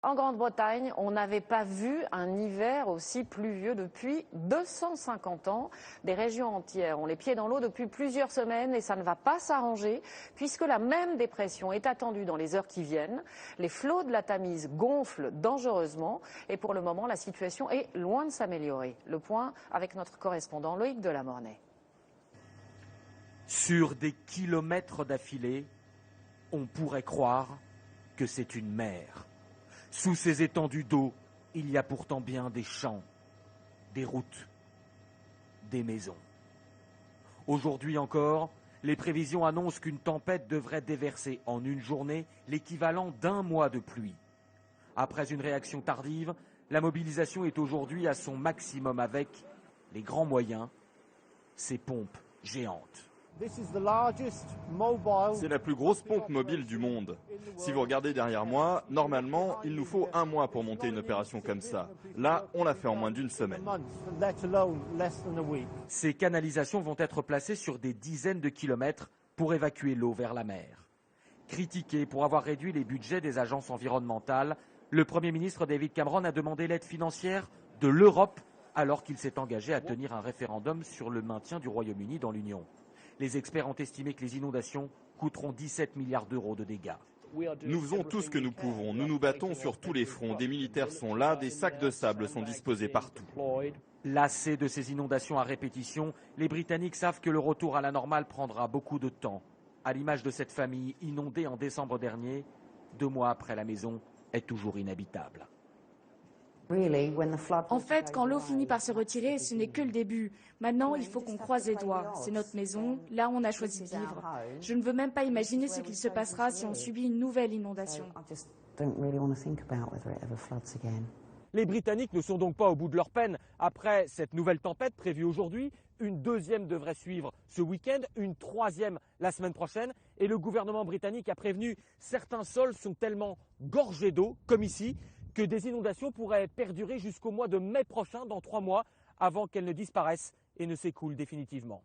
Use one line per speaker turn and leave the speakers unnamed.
En Grande-Bretagne, on n'avait pas vu un hiver aussi pluvieux depuis 250 ans. Des régions entières ont les pieds dans l'eau depuis plusieurs semaines et ça ne va pas s'arranger puisque la même dépression est attendue dans les heures qui viennent. Les flots de la Tamise gonflent dangereusement et pour le moment, la situation est loin de s'améliorer. Le point avec notre correspondant Loïc Delamornay.
Sur des kilomètres d'affilée, on pourrait croire que c'est une mer. Sous ces étendues d'eau, il y a pourtant bien des champs, des routes, des maisons. Aujourd'hui encore, les prévisions annoncent qu'une tempête devrait déverser en une journée l'équivalent d'un mois de pluie. Après une réaction tardive, la mobilisation est aujourd'hui à son maximum avec les grands moyens, ces pompes géantes.
C'est la plus grosse pompe mobile du monde. Si vous regardez derrière moi, normalement, il nous faut un mois pour monter une opération comme ça. Là, on l'a fait en moins d'une semaine.
Ces canalisations vont être placées sur des dizaines de kilomètres pour évacuer l'eau vers la mer. Critiqué pour avoir réduit les budgets des agences environnementales, le Premier ministre David Cameron a demandé l'aide financière de l'Europe alors qu'il s'est engagé à tenir un référendum sur le maintien du Royaume-Uni dans l'Union. Les experts ont estimé que les inondations coûteront 17 milliards d'euros de dégâts.
Nous faisons tout ce que nous pouvons. Nous nous battons sur tous les fronts. Des militaires sont là, des sacs de sable sont disposés partout.
Lassés de ces inondations à répétition, les Britanniques savent que le retour à la normale prendra beaucoup de temps. À l'image de cette famille inondée en décembre dernier, 2 mois après, la maison est toujours inhabitable.
En fait, quand l'eau finit par se retirer, ce n'est que le début. Maintenant, il faut qu'on croise les doigts. C'est notre maison, là où on a choisi de vivre. Je ne veux même pas imaginer ce qu'il se passera si on subit une nouvelle inondation.
Les Britanniques ne sont donc pas au bout de leur peine. Après cette nouvelle tempête prévue aujourd'hui, une deuxième devrait suivre ce week-end, une troisième la semaine prochaine. Et le gouvernement britannique a prévenu, certains sols sont tellement gorgés d'eau, comme ici, que des inondations pourraient perdurer jusqu'au mois de mai prochain, dans 3 mois, avant qu'elles ne disparaissent et ne s'écoulent définitivement.